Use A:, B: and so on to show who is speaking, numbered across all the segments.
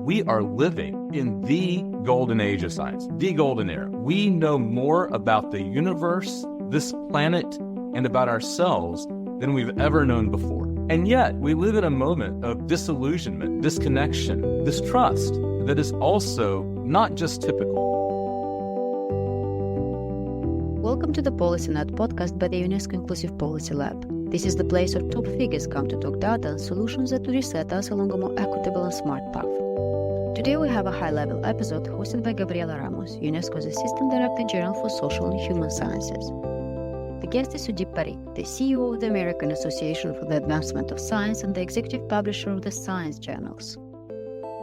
A: we are living in the golden age of science, the golden era. We know more about the universe, this planet, and about ourselves than we've ever known before. And yet, we live in a moment of disillusionment, disconnection, distrust that is also not just typical.
B: Welcome to the PolicyNet podcast by the UNESCO Inclusive Policy Lab. This is the place where top figures come to talk data and solutions that will reset us along a more equitable and smart path. Today we have a high-level episode hosted by Gabriela Ramos, UNESCO's Assistant Director General for Social and Human Sciences. The guest is Sudip Parikh, the CEO of the American Association for the Advancement of Science and the executive publisher of the Science Journals.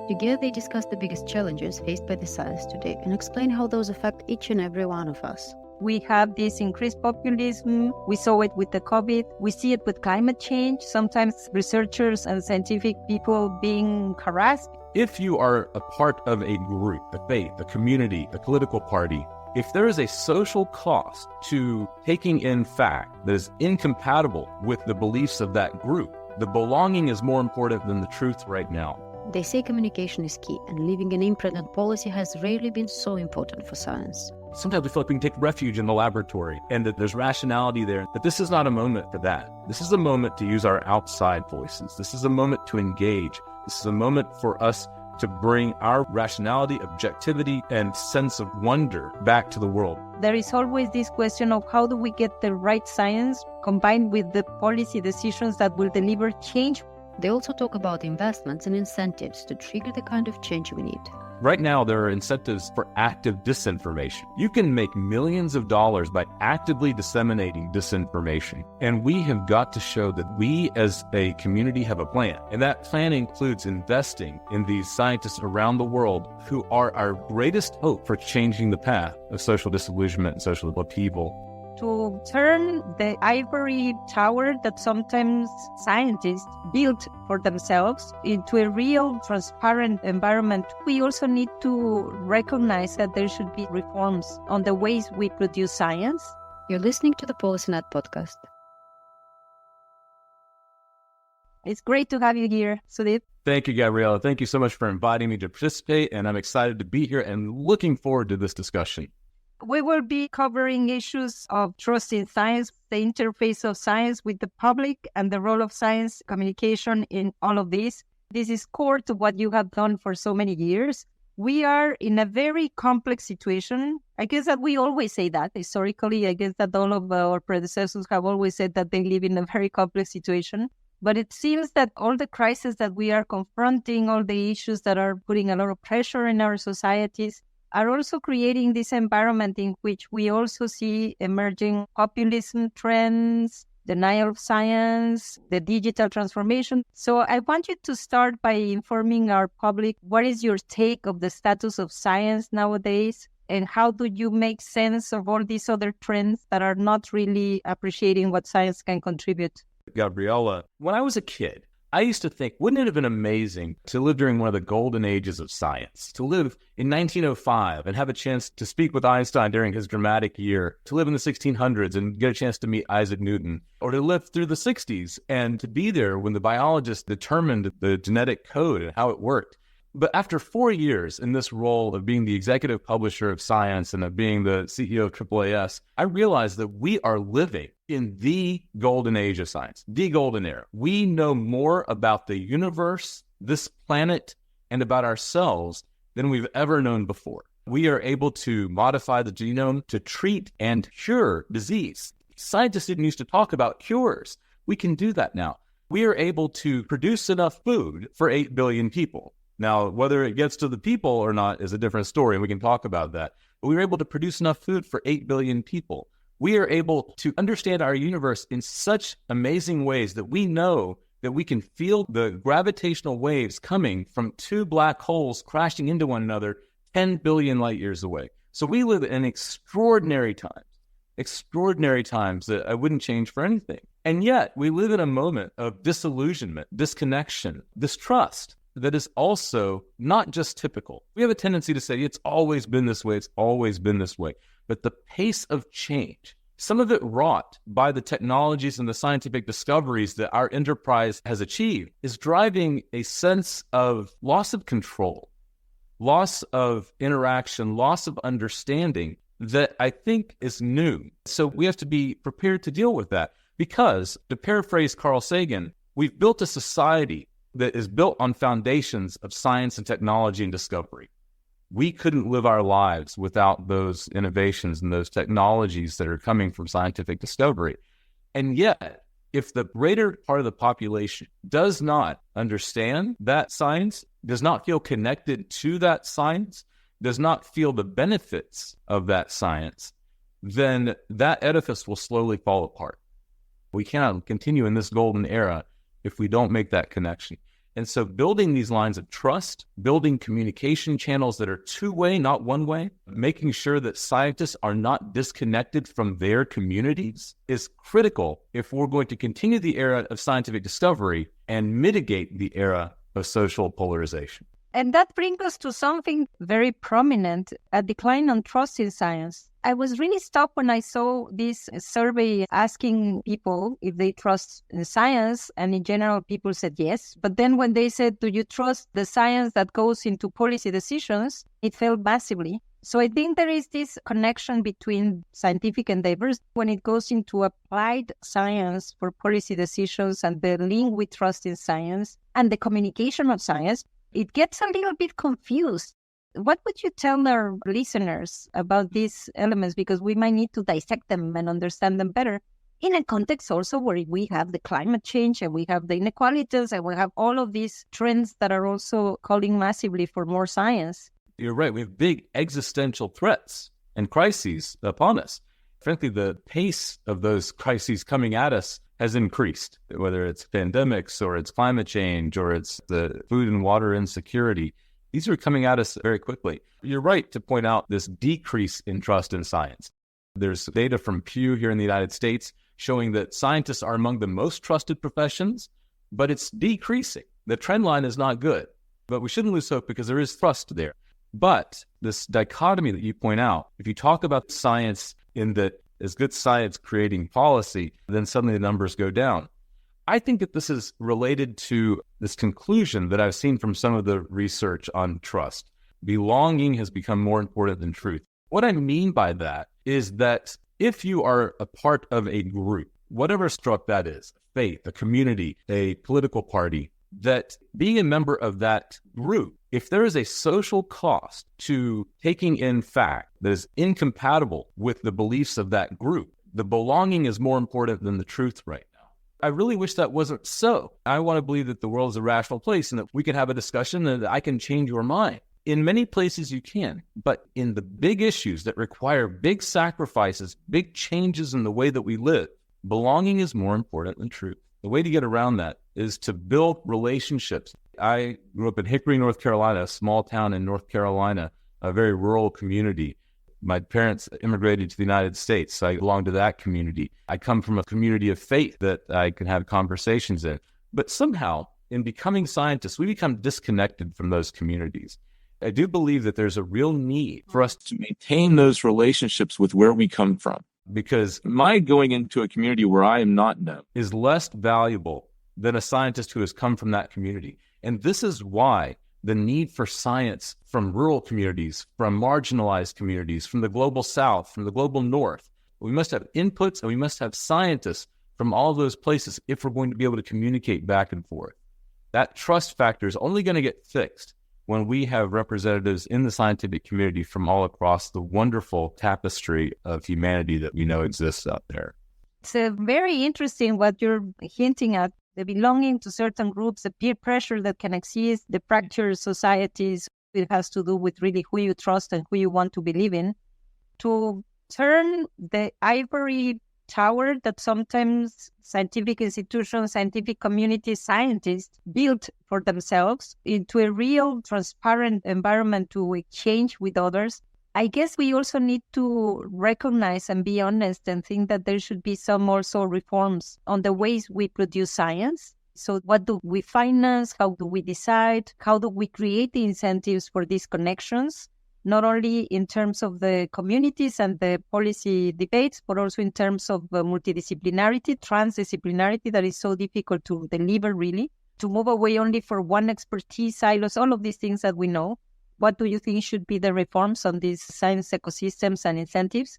B: Together they discuss the biggest challenges faced by the science today and explain how those affect each and every one of us.
C: We have this increased populism. We saw it with the COVID. We see it with climate change. Sometimes researchers and scientific people being harassed.
A: If you are a part of a group, a faith, a community, a political party, if there is a social cost to taking in fact that is incompatible with the beliefs of that group, the belonging is more important than the truth right now.
B: They say communication is key, and leaving an imprint on policy has rarely been so important for science.
A: Sometimes we feel like we can take refuge in the laboratory and that there's rationality there, but this is not a moment for that. This is a moment to use our outside voices. This is a moment to engage. This is a moment for us to bring our rationality, objectivity, and sense of wonder back to the world.
C: There is always this question of how do we get the right science combined with the policy decisions that will deliver change.
B: They also talk about investments and incentives to trigger the kind of change we need.
A: Right now, there are incentives for active disinformation. You can make millions of dollars by actively disseminating disinformation. And we have got to show that we as a community have a plan. And that plan includes investing in these scientists around the world who are our greatest hope for changing the path of social disillusionment and social upheaval.
C: To turn the ivory tower that sometimes scientists build for themselves into a real transparent environment, we also need to recognize that there should be reforms on the ways we produce science.
B: You're listening to the PolicyNet podcast.
C: It's great to have you here, Sudip.
A: Thank you, Gabriela. Thank you so much for inviting me to participate, and I'm excited to be here and looking forward to this discussion.
C: We will be covering issues of trust in science, the interface of science with the public, and the role of science communication in all of this. This is core to what you have done for so many years. We are in a very complex situation. I guess that we always say that historically. I guess that all of our predecessors have always said that they live in a very complex situation. But it seems that all the crises that we are confronting, all the issues that are putting a lot of pressure in our societies, are also creating this environment in which we also see emerging populism trends, denial of science, the digital transformation. So I want you to start by informing our public, what is your take of the status of science nowadays? And how do you make sense of all these other trends that are not really appreciating what science can contribute?
A: Gabriela, when I was a kid, I used to think, wouldn't it have been amazing to live during one of the golden ages of science, to live in 1905 and have a chance to speak with Einstein during his dramatic year, to live in the 1600s and get a chance to meet Isaac Newton, or to live through the 60s and to be there when the biologists determined the genetic code and how it worked. But after 4 years in this role of being the executive publisher of science and of being the CEO of AAAS, I realized that we are living in the golden age of science, the golden era. We know more about the universe, this planet, and about ourselves than we've ever known before. We are able to modify the genome to treat and cure disease. Scientists didn't used to talk about cures. We can do that now. We are able to produce enough food for 8 billion people. Now, whether it gets to the people or not is a different story, and we can talk about that. But we were able to produce enough food for 8 billion people. We are able to understand our universe in such amazing ways that we know that we can feel the gravitational waves coming from two black holes crashing into one another 10 billion light years away. So we live in extraordinary times that I wouldn't change for anything. And yet we live in a moment of disillusionment, disconnection, distrust that is also not just typical. We have a tendency to say, it's always been this way, it's always been this way. But the pace of change, some of it wrought by the technologies and the scientific discoveries that our enterprise has achieved, is driving a sense of loss of control, loss of interaction, loss of understanding that I think is new. So we have to be prepared to deal with that because, to paraphrase Carl Sagan, we've built a society that is built on foundations of science and technology and discovery. We couldn't live our lives without those innovations and those technologies that are coming from scientific discovery. And yet, if the greater part of the population does not understand that science, does not feel connected to that science, does not feel the benefits of that science, then that edifice will slowly fall apart. We cannot continue in this golden era if we don't make that connection. And so building these lines of trust, building communication channels that are two-way, not one-way, making sure that scientists are not disconnected from their communities is critical if we're going to continue the era of scientific discovery and mitigate the era of social polarization.
C: And that brings us to something very prominent, a decline on trust in science. I was really stopped when I saw this survey asking people if they trust in science, and in general, people said yes. But then when they said, do you trust the science that goes into policy decisions, it fell massively. So I think there is this connection between scientific endeavors when it goes into applied science for policy decisions and the link with trust in science and the communication of science. It gets a little bit confused. What would you tell our listeners about these elements? Because we might need to dissect them and understand them better in a context also where we have the climate change and we have the inequalities and we have all of these trends that are also calling massively for more science.
A: You're right. We have big existential threats and crises upon us. Frankly, the pace of those crises coming at us has increased, whether it's pandemics or it's climate change or it's the food and water insecurity. These are coming at us very quickly. You're right to point out this decrease in trust in science. There's data from Pew here in the United States showing that scientists are among the most trusted professions, but it's decreasing. The trend line is not good, but we shouldn't lose hope because there is trust there. But this dichotomy that you point out, if you talk about science in that is good science creating policy, then suddenly the numbers go down. I think that this is related to this conclusion that I've seen from some of the research on trust. Belonging has become more important than truth. What I mean by that is that if you are a part of a group, whatever struck that is, faith, a community, a political party, that being a member of that group, if there is a social cost to taking in fact that is incompatible with the beliefs of that group, the belonging is more important than the truth right now. I really wish that wasn't so. I want to believe that the world is a rational place and that we can have a discussion and that I can change your mind. In many places you can, but in the big issues that require big sacrifices, big changes in the way that we live, belonging is more important than truth. The way to get around that is to build relationships. I grew up in Hickory, North Carolina, a small town in North Carolina, a very rural community. My parents immigrated to the United States, so I belong to that community. I come from a community of faith that I can have conversations in. But somehow, in becoming scientists, we become disconnected from those communities. I do believe that there's a real need for us to maintain those relationships with where we come from, because my going into a community where I am not known is less valuable than a scientist who has come from that community. And this is why the need for science from rural communities, from marginalized communities, from the global south, from the global north, we must have inputs and we must have scientists from all of those places if we're going to be able to communicate back and forth. That trust factor is only going to get fixed when we have representatives in the scientific community from all across the wonderful tapestry of humanity that we know exists out there.
C: It's very interesting what you're hinting at, the belonging to certain groups, the peer pressure that can exist, the fractured societies. It has to do with really who you trust and who you want to believe in. To turn the ivory tower that sometimes scientific institutions, scientific communities, scientists build for themselves into a real transparent environment to exchange with others. I guess we also need to recognize and be honest and think that there should be some also reforms on the ways we produce science. So what do we finance? How do we decide? How do we create the incentives for these connections? Not only in terms of the communities and the policy debates, but also in terms of multidisciplinarity, transdisciplinarity that is so difficult to deliver really, to move away only for one expertise, silos, all of these things that we know. What do you think should be the reforms on these science ecosystems and incentives?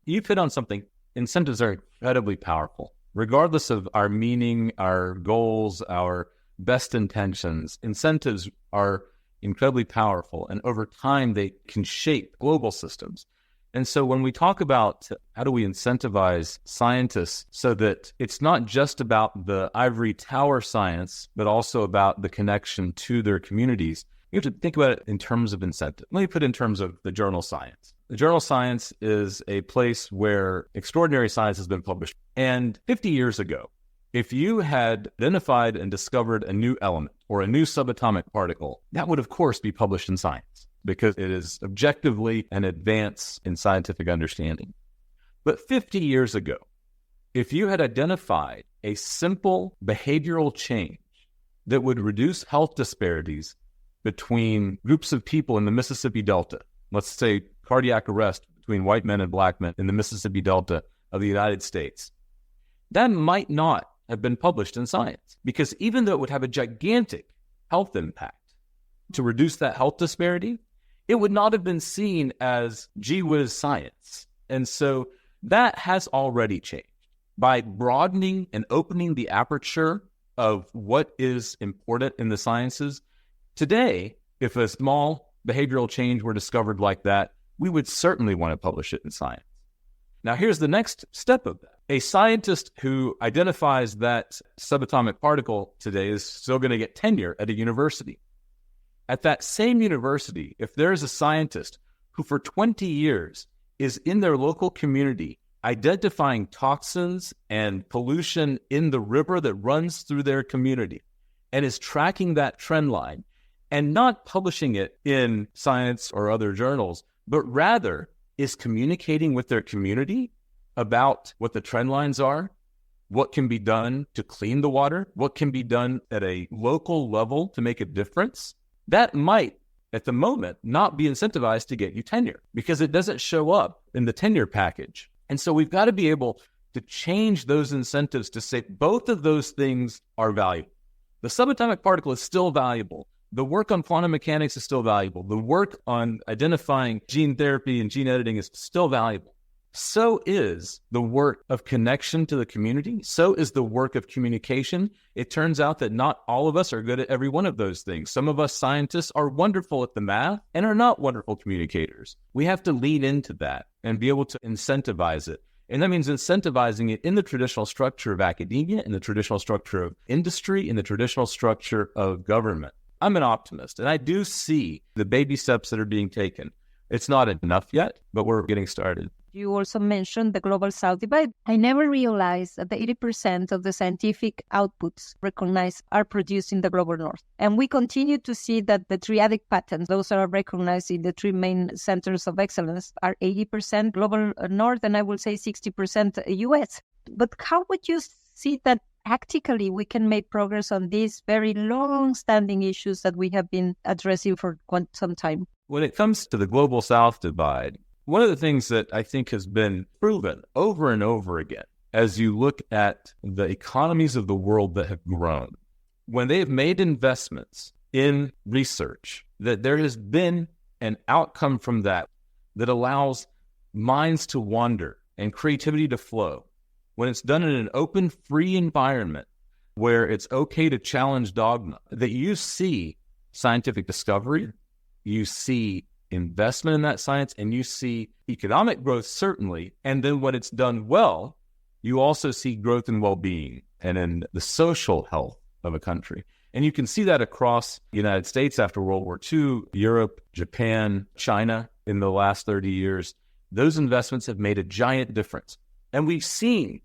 A: You've hit on something. Incentives are incredibly powerful. Regardless of our meaning, our goals, our best intentions, incentives are incredibly powerful. And over time, they can shape global systems. And so when we talk about how do we incentivize scientists so that it's not just about the ivory tower science, but also about the connection to their communities, you have to think about it in terms of incentive. Let me put it in terms of the journal Science. The journal Science is a place where extraordinary science has been published. And 50 years ago, if you had identified and discovered a new element or a new subatomic particle, that would of course be published in Science, because it is objectively an advance in scientific understanding. But 50 years ago, if you had identified a simple behavioral change that would reduce health disparities between groups of people in the Mississippi Delta, let's say cardiac arrest between white men and black men in the Mississippi Delta of the United States, that might not have been published in Science, because even though it would have a gigantic health impact to reduce that health disparity, it would not have been seen as gee whiz science. And so that has already changed. By broadening and opening the aperture of what is important in the sciences, today, if a small behavioral change were discovered like that, we would certainly want to publish it in Science. Now, here's the next step of that. A scientist who identifies that subatomic particle today is still going to get tenure at a university. At that same university, if there is a scientist who for 20 years is in their local community identifying toxins and pollution in the river that runs through their community and is tracking that trend line and not publishing it in Science or other journals, but rather is communicating with their community about what the trend lines are, what can be done to clean the water, what can be done at a local level to make a difference, that might, at the moment, not be incentivized to get you tenure because it doesn't show up in the tenure package. And so we've got to be able to change those incentives to say both of those things are valuable. The subatomic particle is still valuable. The work on quantum mechanics is still valuable. The work on identifying gene therapy and gene editing is still valuable. So is the work of connection to the community. So is the work of communication. It turns out that not all of us are good at every one of those things. Some of us scientists are wonderful at the math and are not wonderful communicators. We have to lean into that and be able to incentivize it. And that means incentivizing it in the traditional structure of academia, in the traditional structure of industry, in the traditional structure of government. I'm an optimist, and I do see the baby steps that are being taken. It's not enough yet, but we're getting started.
C: You also mentioned the Global South divide. I never realized that the 80% of the scientific outputs recognized are produced in the Global North. And we continue to see that the triadic patterns, those are recognized in the three main centers of excellence, are 80% Global North, and I will say 60% US. But how would you see that practically we can make progress on these very long-standing issues that we have been addressing for quite some time?
A: When it comes to the Global South divide, one of the things that I think has been proven over and over again, as you look at the economies of the world that have grown, when they have made investments in research, that there has been an outcome from that that allows minds to wander and creativity to flow. When it's done in an open, free environment where it's okay to challenge dogma, that you see scientific discovery, you see investment in that science, and you see economic growth, certainly. And then when it's done well, you also see growth in well-being and in the social health of a country. And you can see that across the United States after World War II, Europe, Japan, China in the last 30 years. Those investments have made a giant difference. And we've seen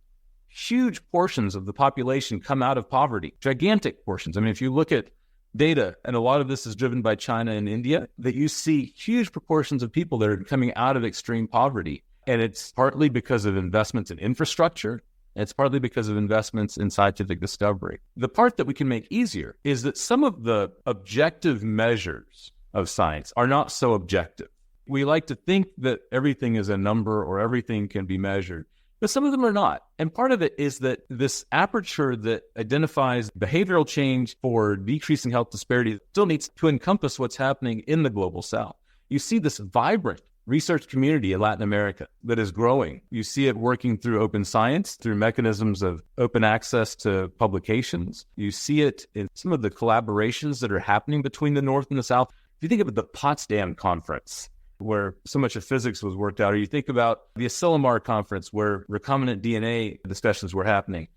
A: huge portions of the population come out of poverty, gigantic portions. I mean, if you look at data, and a lot of this is driven by China and India, that you see huge proportions of people that are coming out of extreme poverty. And it's partly because of investments in infrastructure. And it's partly because of investments in scientific discovery. The part that we can make easier is that some of the objective measures of science are not so objective. We like to think that everything is a number or everything can be measured. but some of them are not. And part of it is that this aperture that identifies behavioral change for decreasing health disparities still needs to encompass what's happening in the global South. You see this vibrant research community in Latin America that is growing. You see it working through open science, through mechanisms of open access to publications. You see it in some of the collaborations that are happening between the North and the South. If you think of the Potsdam Conference, where so much of physics was worked out, or you think about the Asilomar Conference, where recombinant DNA discussions were happening,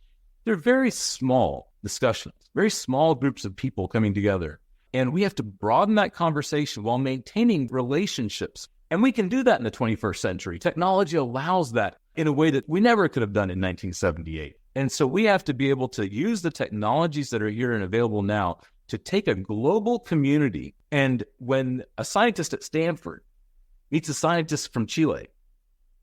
A: they're very small discussions, very small groups of people coming together. And we have to broaden that conversation while maintaining relationships. And we can do that in the 21st century. Technology allows that in a way that we never could have done in 1978. And so we have to be able to use the technologies that are here and available now to take a global community. And when a scientist at Stanford meets a scientist from Chile,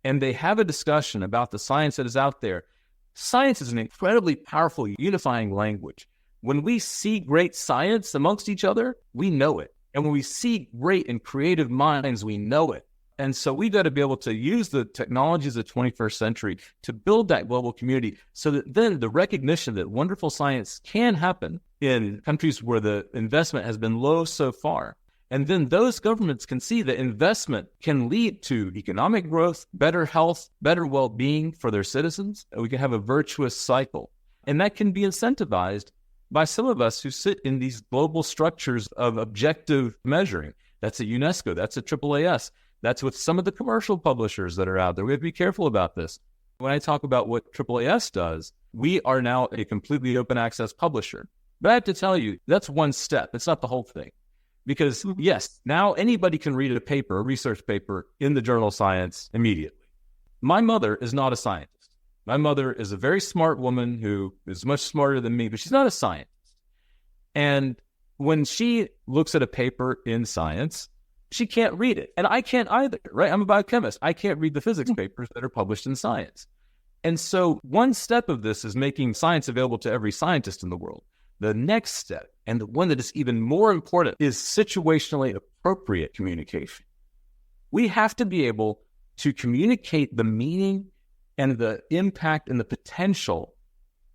A: and they have a discussion about the science that is out there, science is an incredibly powerful unifying language. When we see great science amongst each other, we know it. And when we see great and creative minds, we know it. And so we've got to be able to use the technologies of the 21st century to build that global community so that then the recognition that wonderful science can happen in countries where the investment has been low so far. And then those governments can see that investment can lead to economic growth, better health, better well-being for their citizens. And we can have a virtuous cycle. And that can be incentivized by some of us who sit in these global structures of objective measuring. That's at UNESCO, that's at AAAS, that's with some of the commercial publishers that are out there. We have to be careful about this. When I talk about what AAAS does, we are now a completely open access publisher. But I have to tell you, that's one step. It's not the whole thing. Because yes, now anybody can read a paper, a research paper in the journal Science immediately. My mother is not a scientist. My mother is a very smart woman who is much smarter than me, but she's not a scientist. And when she looks at a paper in Science, she can't read it. And I can't either, right? I'm a biochemist. I can't read the physics papers that are published in Science. And so one step of this is making science available to every scientist in the world. The next step, and the one that is even more important, is situationally appropriate communication. We have to be able to communicate the meaning and the impact and the potential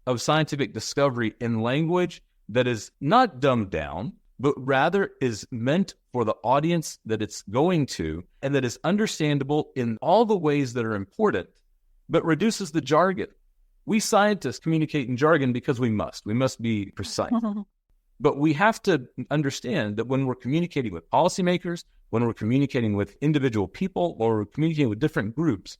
A: of scientific discovery in language that is not dumbed down, but rather is meant for the audience that it's going to, and that is understandable in all the ways that are important, but reduces the jargon. We scientists communicate in jargon because we must. We must be precise. But we have to understand that when we're communicating with policymakers, when we're communicating with individual people, or we're communicating with different groups,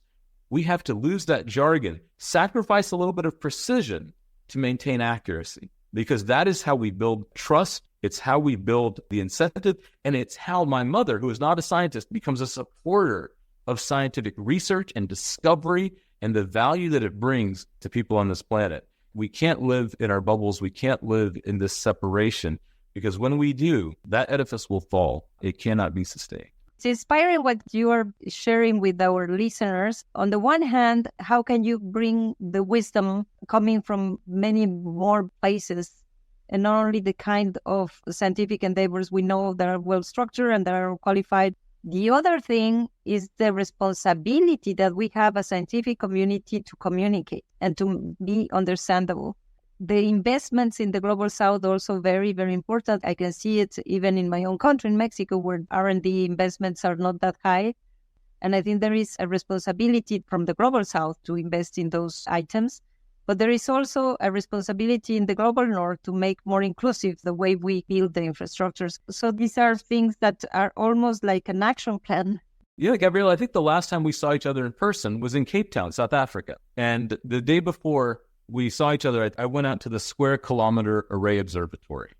A: we have to lose that jargon, sacrifice a little bit of precision to maintain accuracy, because that is how we build trust. It's how we build the incentive. And it's how my mother, who is not a scientist, becomes a supporter of scientific research and discovery and the value that it brings to people on this planet. We can't live in our bubbles. We can't live in this separation, because when we do, that edifice will fall. It cannot be sustained.
C: It's inspiring what you are sharing with our listeners. On the one hand, how can you bring the wisdom coming from many more places, and not only the kind of scientific endeavors we know that are well structured and that are qualified. The other thing is the responsibility that we have as a scientific community to communicate and to be understandable. The investments in the Global South are also very, very important. I can see it even in my own country, in Mexico, where R&D investments are not that high. And I think there is a responsibility from the Global South to invest in those items. But there is also a responsibility in the Global North to make more inclusive the way we build the infrastructures. So these are things that are almost like an action plan.
A: Yeah, Gabriela, I think the last time we saw each other in person was in Cape Town, South Africa. And the day before we saw each other, I went out to the Square Kilometer Array Observatory,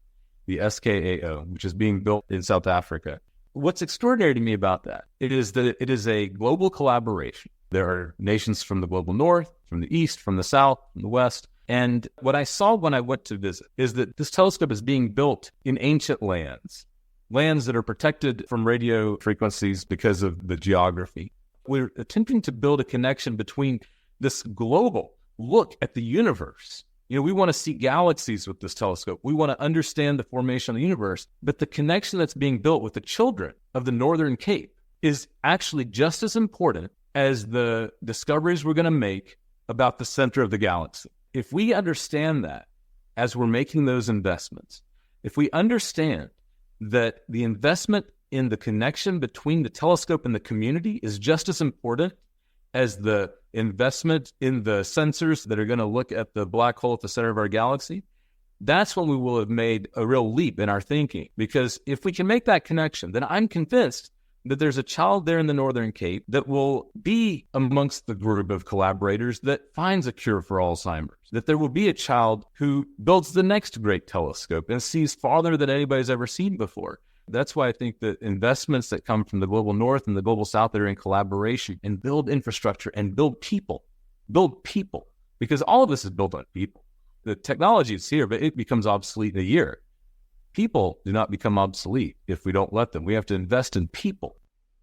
A: the SKAO, which is being built in South Africa. What's extraordinary to me about that, it is that it is a global collaboration. There are nations from the global north, from the east, from the south, from the west. And what I saw when I went to visit is that this telescope is being built in ancient lands that are protected from radio frequencies because of the geography. We're attempting to build a connection between this global look at the universe. You know, we want to see galaxies with this telescope. We want to understand the formation of the universe. But the connection that's being built with the children of the Northern Cape is actually just as important as the discoveries we're going to make about the center of the galaxy. If we understand that as we're making those investments, if we understand that the investment in the connection between the telescope and the community is just as important as the investment in the sensors that are going to look at the black hole at the center of our galaxy, that's when we will have made a real leap in our thinking. Because if we can make that connection, then I'm convinced that there's a child there in the Northern Cape that will be amongst the group of collaborators that finds a cure for Alzheimer's, that there will be a child who builds the next great telescope and sees farther than anybody's ever seen before. That's why I think that investments that come from the global north and the global south that are in collaboration and build infrastructure and build people, because all of this is built on people. The technology is here, but it becomes obsolete in a year. People do not become obsolete if we don't let them. We have to invest in people.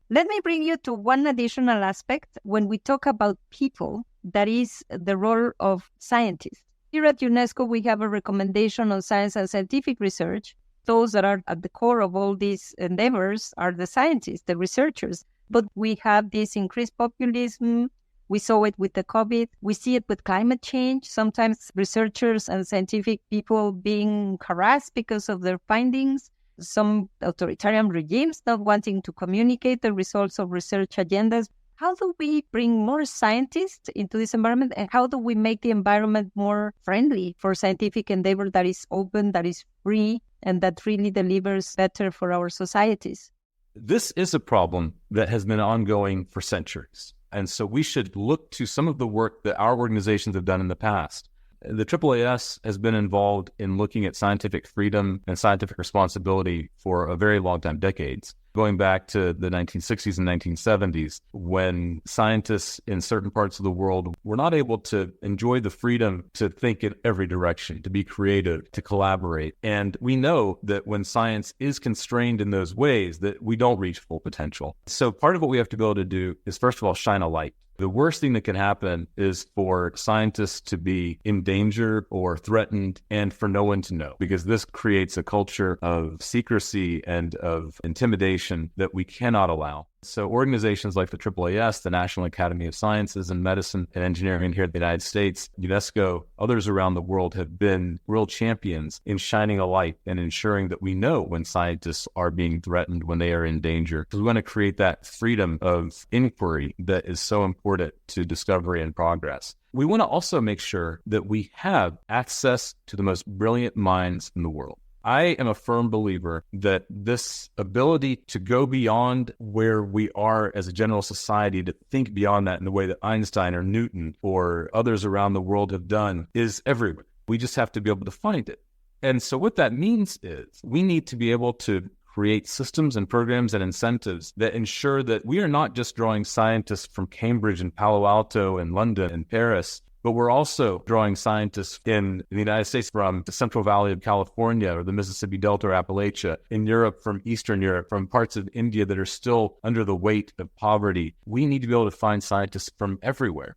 C: Let me bring you to one additional aspect when we talk about people, that is the role of scientists. Here at UNESCO, we have a recommendation on science and scientific research. Those that are at the core of all these endeavors are the scientists, the researchers. But we have this increased populism. We saw it with the COVID. We see it with climate change. Sometimes researchers and scientific people being harassed because of their findings. Some authoritarian regimes not wanting to communicate the results of research agendas. How do we bring more scientists into this environment? And how do we make the environment more friendly for scientific endeavor that is open, that is free, and that really delivers better for our societies?
A: This is a problem that has been ongoing for centuries. And so we should look to some of the work that our organizations have done in the past. The AAAS has been involved in looking at scientific freedom and scientific responsibility for a very long time, decades, going back to the 1960s and 1970s, when scientists in certain parts of the world were not able to enjoy the freedom to think in every direction, to be creative, to collaborate. And we know that when science is constrained in those ways, that we don't reach full potential. So part of what we have to be able to do is, first of all, shine a light. The worst thing that can happen is for scientists to be in danger or threatened and for no one to know, because this creates a culture of secrecy and of intimidation that we cannot allow. So organizations like the AAAS, the National Academy of Sciences and Medicine and Engineering here in the United States, UNESCO, others around the world have been real champions in shining a light and ensuring that we know when scientists are being threatened, when they are in danger. Because we want to create that freedom of inquiry that is so important to discovery and progress. We want to also make sure that we have access to the most brilliant minds in the world. I am a firm believer that this ability to go beyond where we are as a general society, to think beyond that in the way that Einstein or Newton or others around the world have done, is everywhere. We just have to be able to find it. And so what that means is we need to be able to create systems and programs and incentives that ensure that we are not just drawing scientists from Cambridge and Palo Alto and London and Paris, but we're also drawing scientists in the United States from the Central Valley of California or the Mississippi Delta or Appalachia, in Europe from Eastern Europe, from parts of India that are still under the weight of poverty. We need to be able to find scientists from everywhere.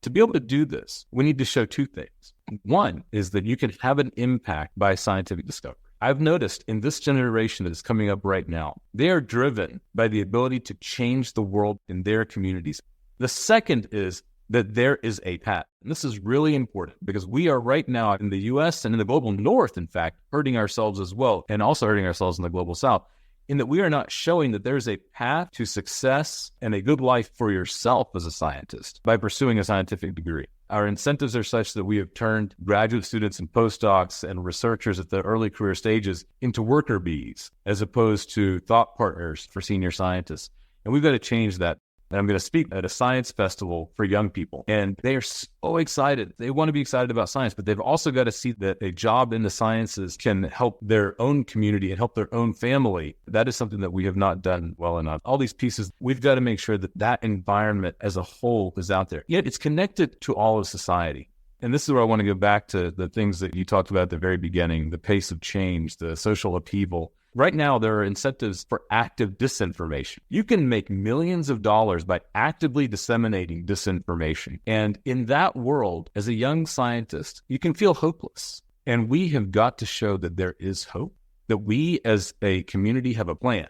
A: To be able to do this, we need to show two things. One is that you can have an impact by scientific discovery. I've noticed in this generation that is coming up right now, they are driven by the ability to change the world in their communities. The second is that there is a path. And this is really important because we are right now in the US and in the global north, in fact, hurting ourselves as well, and also hurting ourselves in the global south, in that we are not showing that there's a path to success and a good life for yourself as a scientist by pursuing a scientific degree. Our incentives are such that we have turned graduate students and postdocs and researchers at the early career stages into worker bees, as opposed to thought partners for senior scientists. And we've got to change that. And I'm going to speak at a science festival for young people. And they are so excited. They want to be excited about science, but they've also got to see that a job in the sciences can help their own community and help their own family. That is something that we have not done well enough. All these pieces, we've got to make sure that that environment as a whole is out there. Yet it's connected to all of society. And this is where I want to go back to the things that you talked about at the very beginning, the pace of change, the social upheaval. Right now, there are incentives for active disinformation. You can make millions of dollars by actively disseminating disinformation. And in that world, as a young scientist, you can feel hopeless. And we have got to show that there is hope, that we as a community have a plan.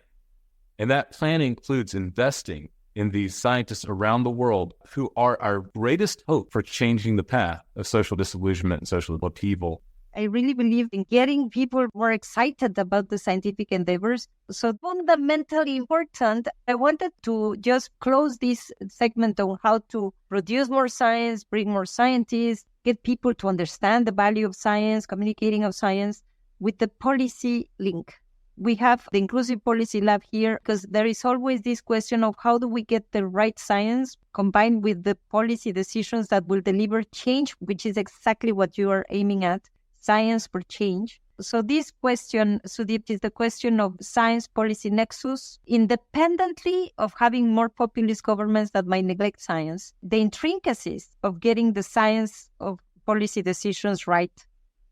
A: And that plan includes investing in these scientists around the world who are our greatest hope for changing the path of social disillusionment and social upheaval.
C: I really believe in getting people more excited about the scientific endeavors. So fundamentally important, I wanted to just close this segment on how to produce more science, bring more scientists, get people to understand the value of science, communicating of science with the policy link. We have the Inclusive Policy Lab here because there is always this question of how do we get the right science combined with the policy decisions that will deliver change, which is exactly what you are aiming at. Science for change. So this question, Sudeep, is the question of science policy nexus, independently of having more populist governments that might neglect science, the intricacies of getting the science of policy decisions right,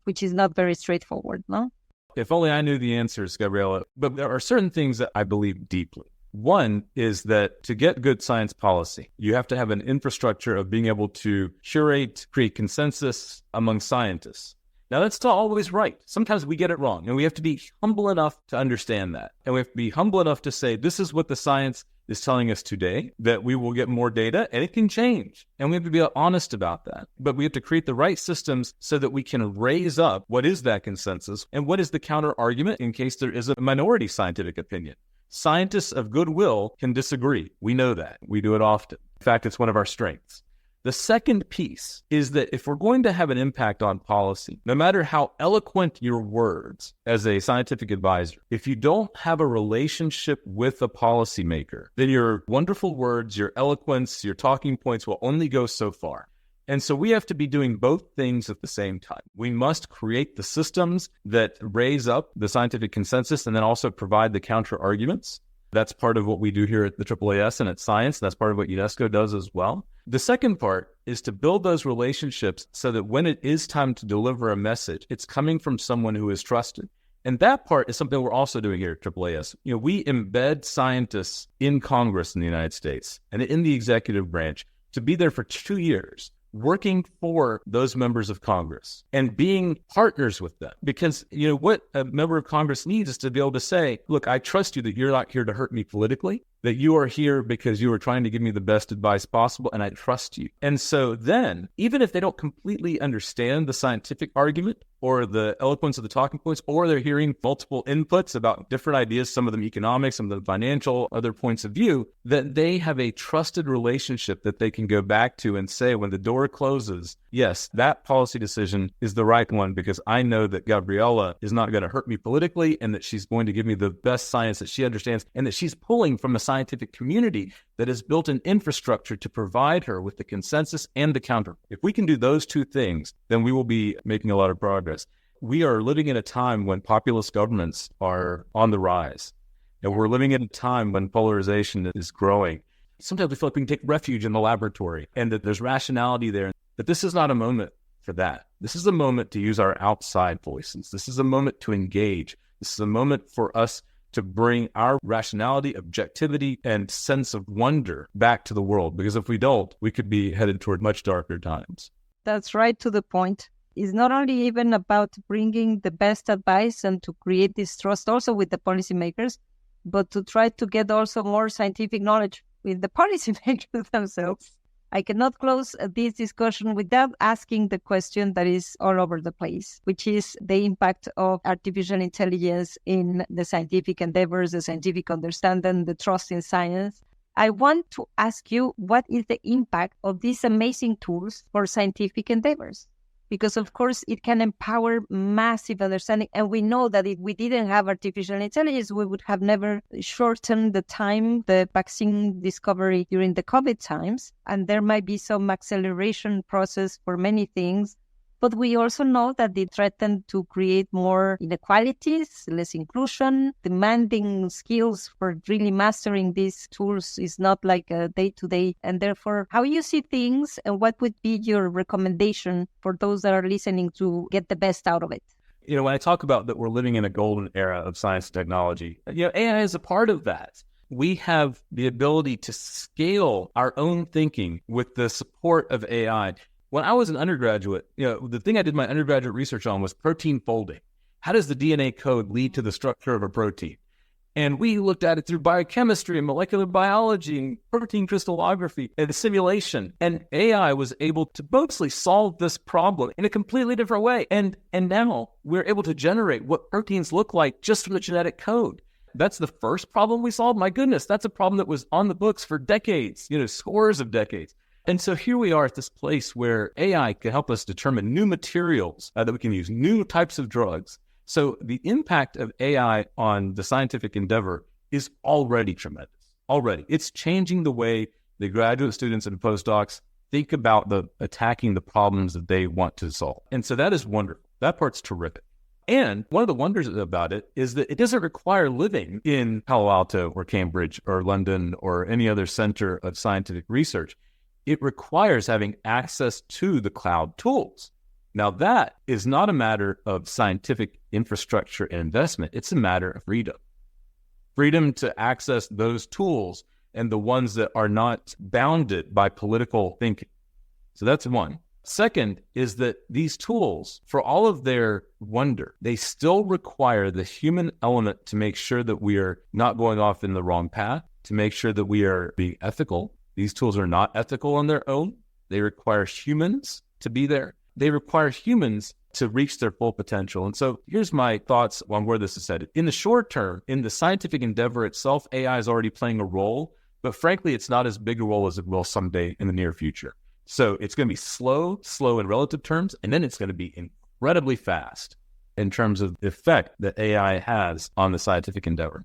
C: which is not very straightforward, no?
A: If only I knew the answers, Gabriela. But there are certain things that I believe deeply. One is that to get good science policy, you have to have an infrastructure of being able to curate, create consensus among scientists. Now, that's not always right. Sometimes we get it wrong, and we have to be humble enough to understand that. And we have to be humble enough to say, this is what the science is telling us today, that we will get more data, and it can change. And we have to be honest about that. But we have to create the right systems so that we can raise up what is that consensus and what is the counter argument in case there is a minority scientific opinion. Scientists of goodwill can disagree. We know that. We do it often. In fact, it's one of our strengths. The second piece is that if we're going to have an impact on policy, no matter how eloquent your words as a scientific advisor, if you don't have a relationship with a policymaker, then your wonderful words, your eloquence, your talking points will only go so far. And so we have to be doing both things at the same time. We must create the systems that raise up the scientific consensus and then also provide the counter arguments. That's part of what we do here at the AAAS and at Science. That's part of what UNESCO does as well. The second part is to build those relationships so that when it is time to deliver a message, it's coming from someone who is trusted. And that part is something we're also doing here at AAAS. We embed scientists in Congress in the United States and in the executive branch to be there for 2 years, working for those members of Congress and being partners with them. Because, what a member of Congress needs is to be able to say, look, I trust you that you're not here to hurt me politically, that you are here because you are trying to give me the best advice possible, and I trust you. And so then, even if they don't completely understand the scientific argument or the eloquence of the talking points, or they're hearing multiple inputs about different ideas, some of them economic, some of them financial, other points of view, that they have a trusted relationship that they can go back to and say, when the door closes, yes, that policy decision is the right one because I know that Gabriela is not going to hurt me politically and that she's going to give me the best science that she understands and that she's pulling from a scientific community that has built an infrastructure to provide her with the consensus and the counter. If we can do those two things, then we will be making a lot of progress. We are living in a time when populist governments are on the rise. And we're living in a time when polarization is growing. Sometimes we feel like we can take refuge in the laboratory and that there's rationality there. But this is not a moment for that. This is a moment to use our outside voices. This is a moment to engage. This is a moment for us to bring our rationality, objectivity, and sense of wonder back to the world. Because if we don't, we could be headed toward much darker times.
C: That's right to the point. It's not only even about bringing the best advice and to create this trust also with the policymakers, but to try to get also more scientific knowledge with the policymakers themselves. I cannot close this discussion without asking the question that is all over the place, which is the impact of artificial intelligence in the scientific endeavors, the scientific understanding, the trust in science. I want to ask you, what is the impact of these amazing tools for scientific endeavors? Because, of course, it can empower massive understanding. And we know that if we didn't have artificial intelligence, we would have never shortened the time, the vaccine discovery during the COVID times. And there might be some acceleration process for many things. But we also know that they threaten to create more inequalities, less inclusion. Demanding skills for really mastering these tools is not like a day-to-day. And therefore, how you see things and what would be your recommendation for those that are listening to get the best out of it?
A: When I talk about that we're living in a golden era of science and technology, AI is a part of that. We have the ability to scale our own thinking with the support of AI. When I was an undergraduate, the thing I did my undergraduate research on was protein folding. How does the DNA code lead to the structure of a protein? And we looked at it through biochemistry and molecular biology and protein crystallography and simulation. And AI was able to mostly solve this problem in a completely different way. And now we're able to generate what proteins look like just from the genetic code. That's the first problem we solved. My goodness, that's a problem that was on the books for decades, scores of decades. And so here we are at this place where AI can help us determine new materials that we can use, new types of drugs. So the impact of AI on the scientific endeavor is already tremendous. Already. It's changing the way the graduate students and postdocs think about attacking the problems that they want to solve. And so that is wonderful. That part's terrific. And one of the wonders about it is that it doesn't require living in Palo Alto or Cambridge or London or any other center of scientific research. It requires having access to the cloud tools. Now, that is not a matter of scientific infrastructure and investment. It's a matter of freedom. Freedom to access those tools and the ones that are not bounded by political thinking. So that's one. Second is that these tools, for all of their wonder, they still require the human element to make sure that we are not going off in the wrong path, to make sure that we are being ethical. These tools are not ethical on their own. They require humans to be there. They require humans to reach their full potential. And so here's my thoughts on where this is headed. In the short term, in the scientific endeavor itself, AI is already playing a role, but frankly, it's not as big a role as it will someday in the near future. So it's going to be slow in relative terms, and then it's going to be incredibly fast in terms of the effect that AI has on the scientific endeavor.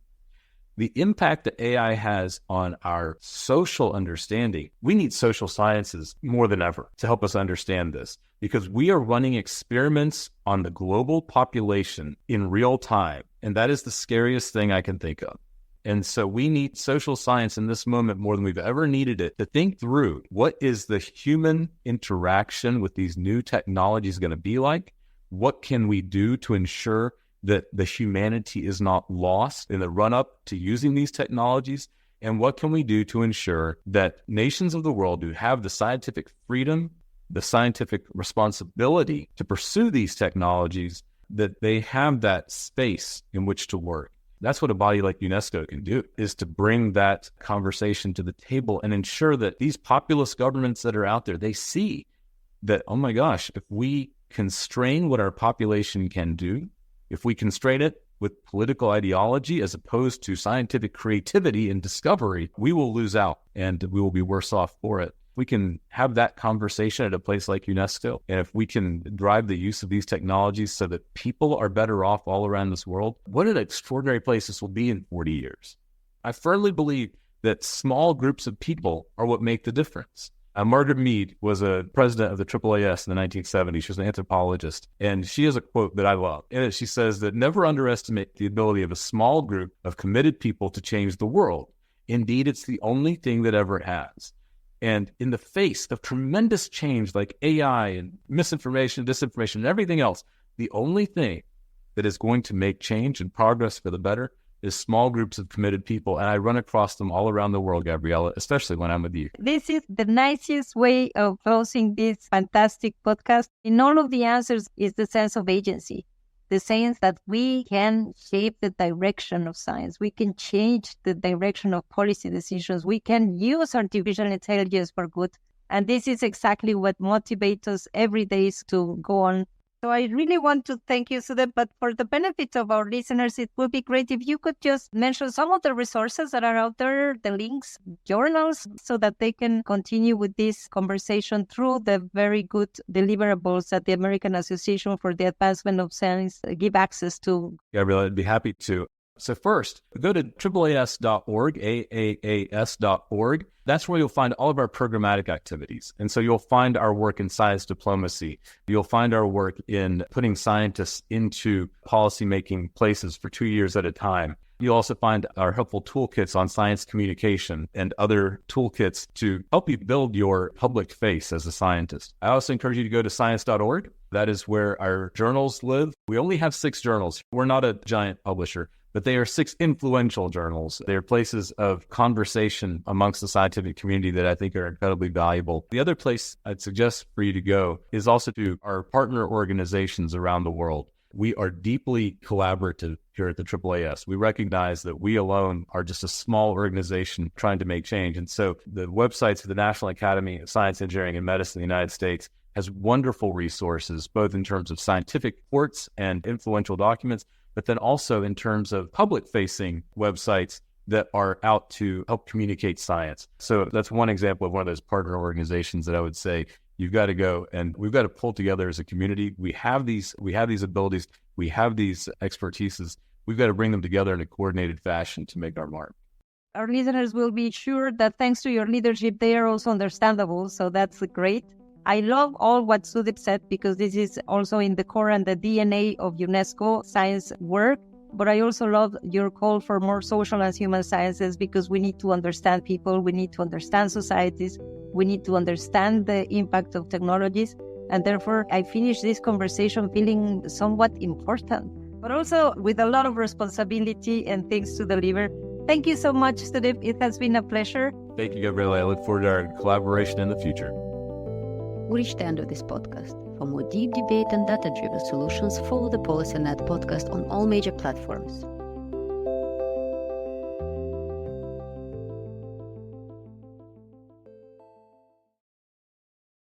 A: The impact that AI has on our social understanding, we need social sciences more than ever to help us understand this, because we are running experiments on the global population in real time, and that is the scariest thing I can think of. And so we need social science in this moment more than we've ever needed it to think through what is the human interaction with these new technologies going to be like? What can we do to ensure that the humanity is not lost in the run-up to using these technologies? And what can we do to ensure that nations of the world who have the scientific freedom, the scientific responsibility to pursue these technologies, that they have that space in which to work? That's what a body like UNESCO can do, is to bring that conversation to the table and ensure that these populist governments that are out there, they see that, oh my gosh, if we constrain what our population can do, if we constrain it with political ideology as opposed to scientific creativity and discovery, we will lose out and we will be worse off for it. We can have that conversation at a place like UNESCO, and if we can drive the use of these technologies so that people are better off all around this world, what an extraordinary place this will be in 40 years. I firmly believe that small groups of people are what make the difference. Margaret Mead was a president of the AAAS in the 1970s. She was an anthropologist, and she has a quote that I love. In it, she says that never underestimate the ability of a small group of committed people to change the world. Indeed, it's the only thing that ever has. And in the face of tremendous change like AI and misinformation, disinformation, and everything else, the only thing that is going to make change and progress for the better is small groups of committed people. And I run across them all around the world, Gabriela, especially when I'm with you.
C: This is the nicest way of closing this fantastic podcast. In all of the answers is the sense of agency. The sense that we can shape the direction of science. We can change the direction of policy decisions. We can use artificial intelligence for good. And this is exactly what motivates us every day to go on. So I really want to thank you, Sudhir, but for the benefit of our listeners, it would be great if you could just mention some of the resources that are out there, the links, journals, so that they can continue with this conversation through the very good deliverables that the American Association for the Advancement of Science give access to.
A: Gabriela, I'd be happy to. So first, go to AAAS.org, AAAS.org. That's where you'll find all of our programmatic activities. And so you'll find our work in science diplomacy. You'll find our work in putting scientists into policymaking places for 2 years at a time. You'll also find our helpful toolkits on science communication and other toolkits to help you build your public face as a scientist. I also encourage you to go to science.org. That is where our journals live. We only have 6 journals. We're not a giant publisher, but they are 6 influential journals. They are places of conversation amongst the scientific community that I think are incredibly valuable. The other place I'd suggest for you to go is also to our partner organizations around the world. we are deeply collaborative here at the AAAS. We recognize that we alone are just a small organization trying to make change. And so the websites for the National Academy of Science, Engineering, and Medicine in the United States has wonderful resources, both in terms of scientific reports and influential documents, but then also in terms of public-facing websites that are out to help communicate science. So that's one example of one of those partner organizations that I would say you've got to go, and we've got to pull together as a community. We have these abilities, we have these expertises. We've got to bring them together in a coordinated fashion to make our mark.
C: Our listeners will be sure that thanks to your leadership, they are also understandable. So that's great. I love all what Sudip said, because this is also in the core and the DNA of UNESCO science work. But I also love your call for more social and human sciences, because we need to understand people, we need to understand societies, we need to understand the impact of technologies. And therefore, I finish this conversation feeling somewhat important, but also with a lot of responsibility and things to deliver. Thank you so much, Sudip. It has been a pleasure.
A: Thank you, Gabriela. I look forward to our collaboration in the future.
B: We reached the end of this podcast. For more deep debate and data-driven solutions, follow the PolicyNet podcast on all major platforms.